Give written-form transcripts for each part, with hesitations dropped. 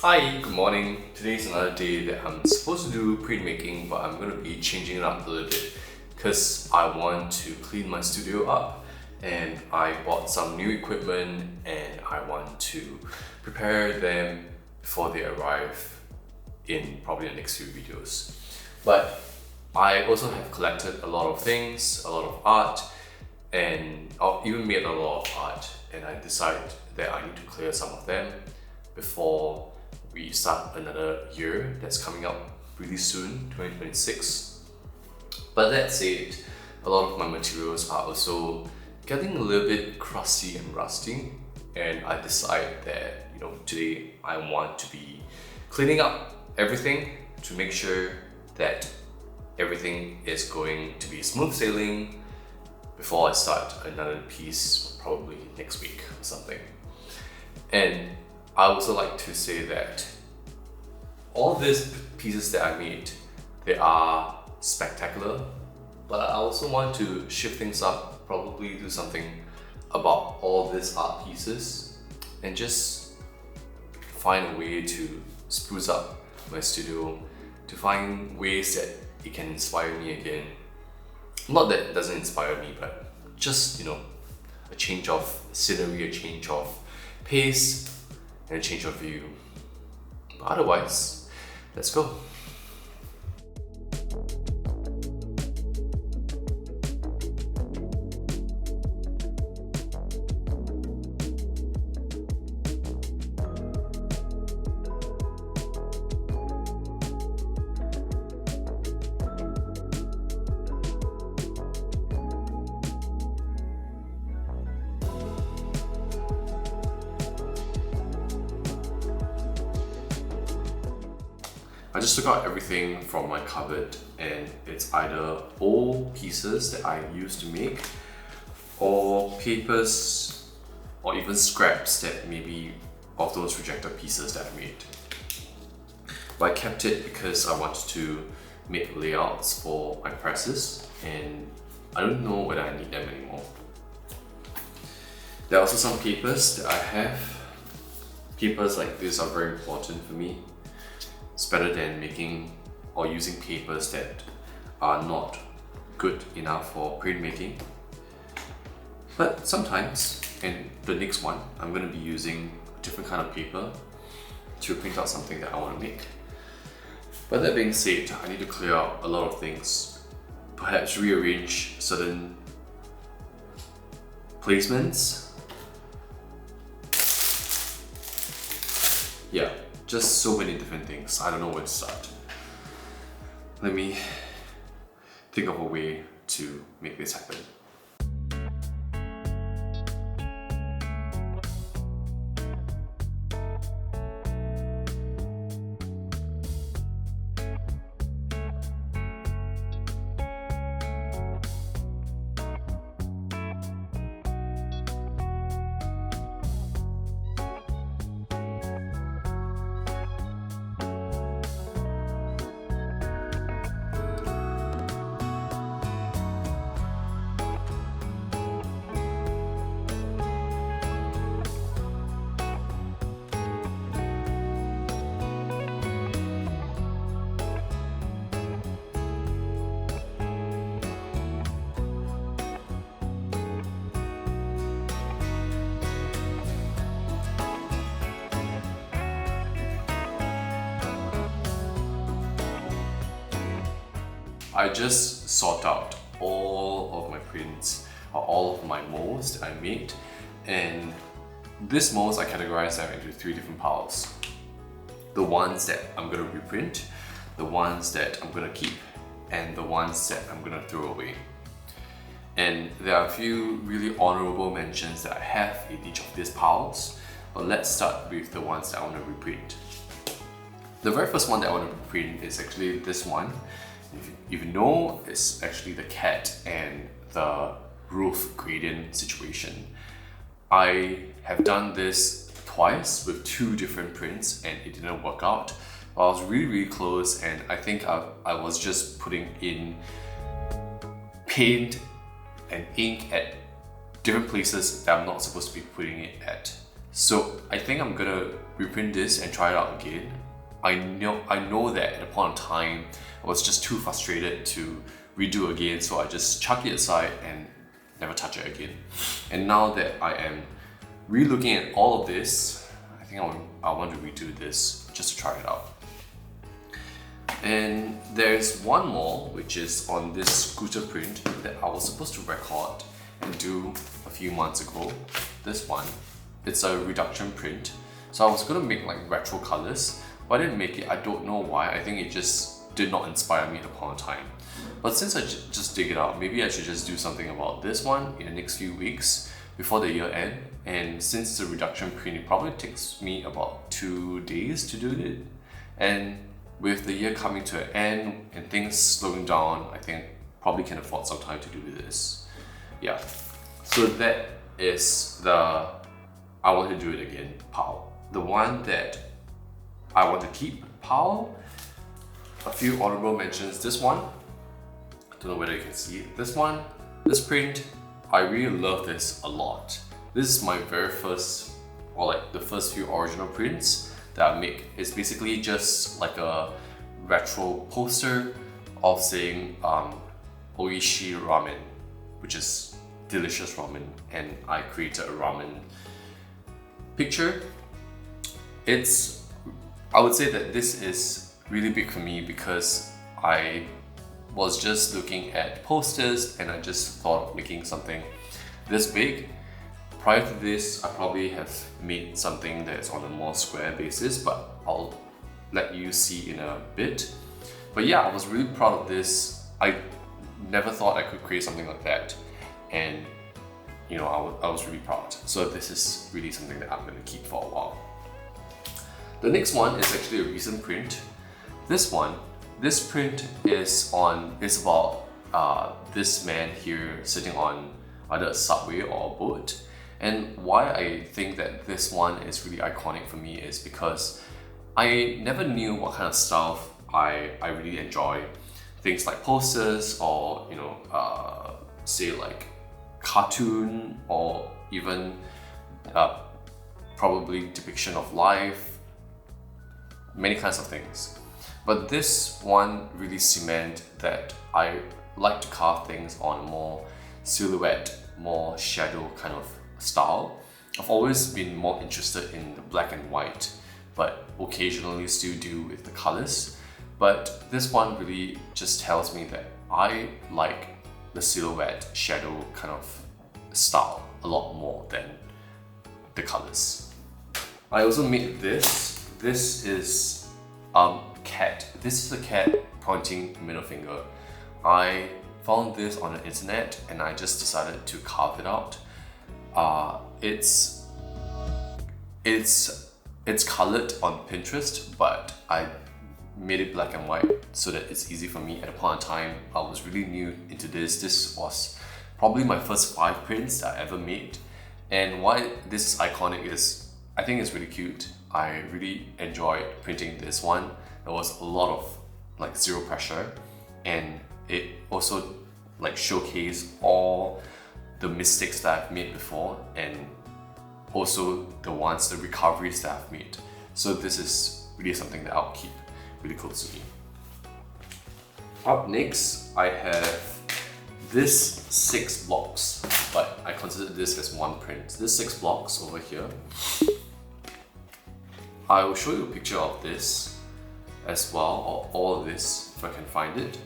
Hi, good morning. Today's another day that I'm supposed to do printmaking, but I'm going to be changing it up a little bit because I want to clean my studio up and I bought some new equipment and I want to prepare them before they arrive in probably the next few videos. But I also have collected a lot of things, a lot of art, and I've even made a lot of art, and I decided that I need to clear some of them before we start another year that's coming up really soon, 2026. But that said, a lot of my materials are also getting a little bit crusty and rusty, and I decided that today I want to be cleaning up everything to make sure that everything is going to be smooth sailing before I start another piece probably next week or something. And I also like to say that all these pieces that I made, they are spectacular, but I also want to shift things up, probably do something about all these art pieces and just find a way to spruce up my studio, to find ways that it can inspire me again. Not that it doesn't inspire me, but just, a change of scenery, a change of pace, and a change of view. But otherwise, let's go. I just took out everything from my cupboard, and it's either old pieces that I used to make or papers or even scraps that maybe of those rejected pieces that I made. But I kept it because I wanted to make layouts for my presses, and I don't know whether I need them anymore. There are also some papers that I have. Papers like this are very important for me. It's better than making or using papers that are not good enough for printmaking. But sometimes, in the next one, I'm going to be using a different kind of paper to print out something that I want to make. But that being said, I need to clear out a lot of things, perhaps rearrange certain placements. Yeah, just so many different things. I don't know where to start. Let me think of a way to make this happen. I just sort out all of my prints or all of my molds that I made, and these molds I categorize them into 3 different piles. The ones that I'm going to reprint, the ones that I'm going to keep, and the ones that I'm going to throw away. And there are a few really honorable mentions that I have in each of these piles, but let's start with the ones that I want to reprint. The very first one that I want to reprint is actually this one. If you know, it's actually the cat and the roof gradient situation. I have done this twice with 2 different prints and it didn't work out. I was really close, and I think I was just putting in paint and ink at different places that I'm not supposed to be putting it at. So I think I'm gonna reprint this and try it out again. I know that at a point in time I was just too frustrated to redo again, so I just chuck it aside and never touch it again. And now that I am re-looking at all of this, I think I want to redo this just to try it out. And there's one more, which is on this scooter print that I was supposed to record and do a few months ago. This one, it's a reduction print. So I was gonna make like retro colors, but I didn't make it. I don't know why. I think it just did not inspire me at a point in time. But since I just dig it out, maybe I should just do something about this one in the next few weeks before the year end. And since it's a reduction print, it probably takes me about 2 days to do it. And with the year coming to an end and things slowing down, I think probably can afford some time to do this. Yeah. So that is the I want to do it again pile. The one that I want to keep pile. A few honorable mentions. This one, I don't know whether you can see it. This one, this print, I really love this a lot. This is my very first, or like the first few original prints that I make. It's basically just like a retro poster of saying Oishi ramen, which is delicious ramen, and I created a ramen picture. I would say that this is really big for me because I was just looking at posters and I just thought of making something this big. Prior to this, I probably have made something that's on a more square basis, but I'll let you see in a bit. But yeah, I was really proud of this. I never thought I could create something like that, and you know, I was really proud. So this is really something that I'm going to keep for a while. The next one is actually a recent print. This print is about this man here sitting on either a subway or a boat. And why I think that this one is really iconic for me is because I never knew what kind of stuff I really enjoy. Things like posters or, you know, say like cartoon or even probably depiction of life, many kinds of things. But this one really cement that I like to carve things on a more silhouette, more shadow kind of style. I've always been more interested in the black and white, but occasionally still do with the colors. But this one really just tells me that I like the silhouette shadow kind of style a lot more than the colors. I also made this. This is cat. This is a cat pointing middle finger. I found this on the internet and I just decided to carve it out. It's colored on Pinterest, but I made it black and white so that it's easy for me. At a point in time, I was really new into this. This was probably my first 5 prints that I ever made. And why this is iconic is I think it's really cute. I really enjoyed printing this one. There was a lot of like zero pressure, and it also like showcased all the mistakes that I've made before and also the recoveries that I've made. So this is really something that I'll keep really close to me. Up next, I have this 6 blocks, but I consider this as one print. This 6 blocks over here. I will show you a picture of this as well, or all of this if I can find it.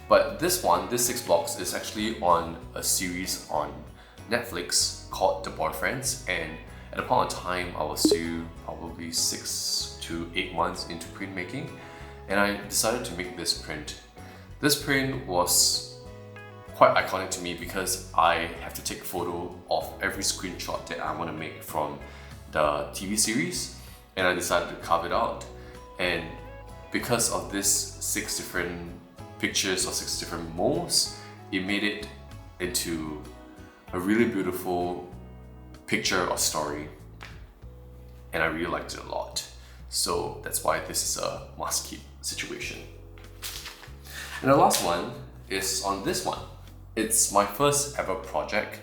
But this 6 blocks is actually on a series on Netflix called The Boyfriends, and at a point in time I was still probably 6 to 8 months into printmaking, and I decided to make this print. This print was quite iconic to me because I have to take a photo of every screenshot that I want to make from the TV series, and I decided to carve it out. And because of this 6 different pictures or 6 different molds, it made it into a really beautiful picture or story, and I really liked it a lot. So that's why this is a must-keep situation. And the last one is on this one. It's my first ever project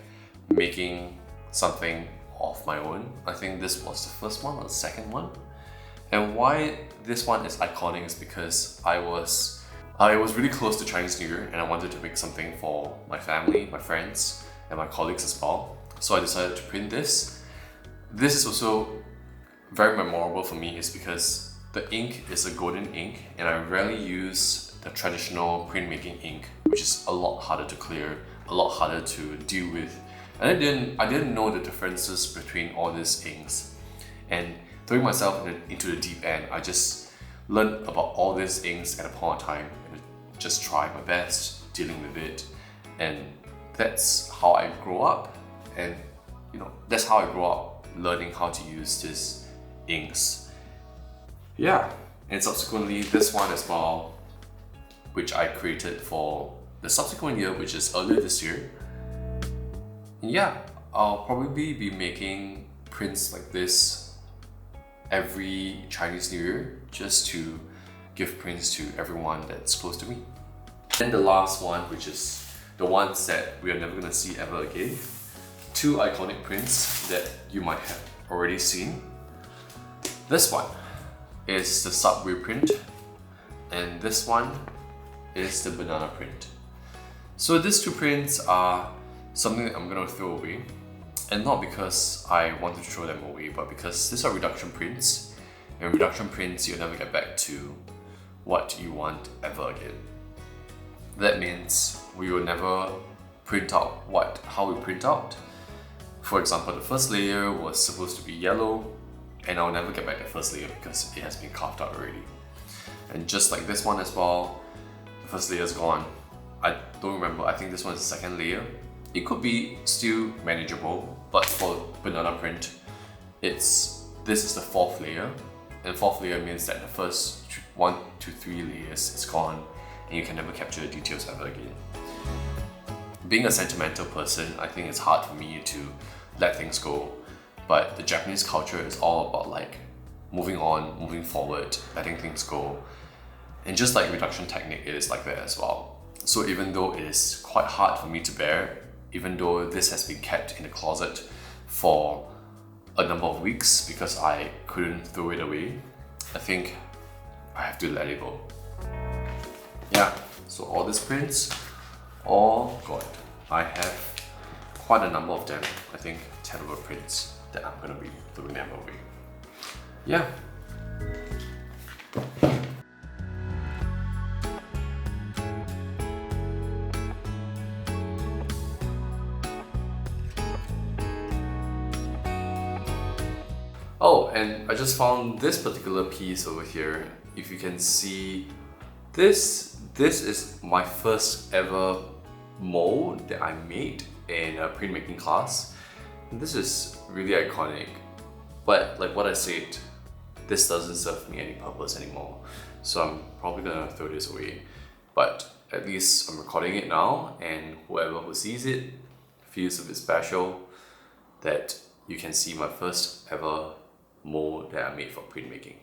making something of my own. I think this was the first one or the second one. And why this one is iconic is because I was really close to Chinese New Year and I wanted to make something for my family, my friends, and my colleagues as well. So I decided to print this. This is also very memorable for me is because the ink is a golden ink and I rarely use the traditional printmaking ink, which is a lot harder to clear, a lot harder to deal with. And I didn't know the differences between all these inks. And throwing myself into the deep end, I just learned about all these inks at a point in time and just tried my best dealing with it. And that's how I grew up. And that's how I grew up learning how to use these inks. Yeah, and subsequently this one as well, which I created for the subsequent year, which is earlier this year. Yeah, I'll probably be making prints like this every Chinese New Year just to give prints to everyone that's close to me. Then the last one, which is the ones that we are never gonna see ever again. Two iconic prints that you might have already seen. This one is the subway print and this one is the banana print. So these two prints are something that I'm gonna throw away, and not because I want to throw them away, but because these are reduction prints, and reduction prints you'll never get back to what you want ever again. That means we will never print out how we print out. For example, the first layer was supposed to be yellow, and I'll never get back the first layer because it has been carved out already. And just like this one as well, the first layer is gone. I don't remember, I think this one is the second layer. It could be still manageable, but for banana print, this is the fourth layer. And fourth layer means that the first 1 to 3 layers is gone and you can never capture the details ever again. Being a sentimental person, I think it's hard for me to let things go. But the Japanese culture is all about like moving on, moving forward, letting things go. And just like reduction technique, it is like that as well. So even though it is quite hard for me to bear, even though this has been kept in the closet for a number of weeks because I couldn't throw it away, I think I have to let it go. Yeah, so all these prints, all gone. I have quite a number of them, I think 10 over prints that I'm gonna be throwing them away. Yeah. Oh, and I just found this particular piece over here. If you can see, this is my first ever mold that I made in a printmaking class. And this is really iconic, but like what I said, this doesn't serve me any purpose anymore. So I'm probably gonna throw this away. But at least I'm recording it now, and whoever who sees it feels a bit special that you can see my first ever mold that I made for printmaking.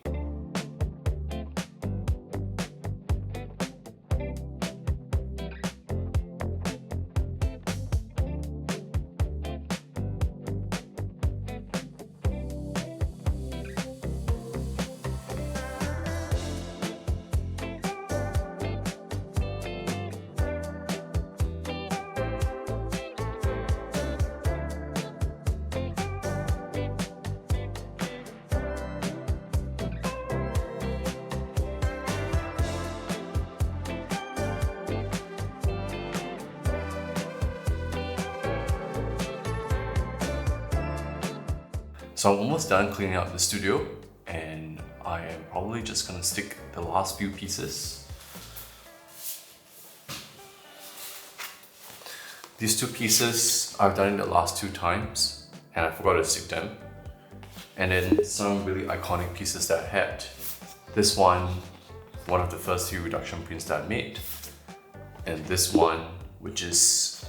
So I'm almost done cleaning up the studio, and I am probably just gonna stick the last few pieces. These two pieces I've done it the last 2 times and I forgot to stick them. And then some really iconic pieces that I had. This one of the first few reduction prints that I made. And this one, which is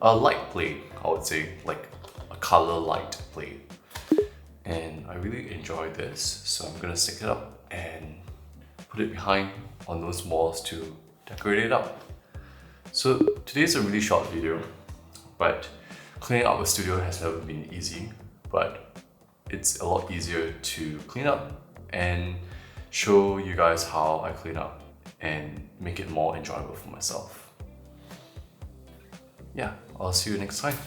a light plate, I would say, like a color light plate. And I really enjoy this, so I'm gonna stick it up and put it behind on those walls to decorate it up. So today's a really short video, but cleaning up a studio has never been easy. but it's a lot easier to clean up and show you guys how I clean up and make it more enjoyable for myself. Yeah, I'll see you next time.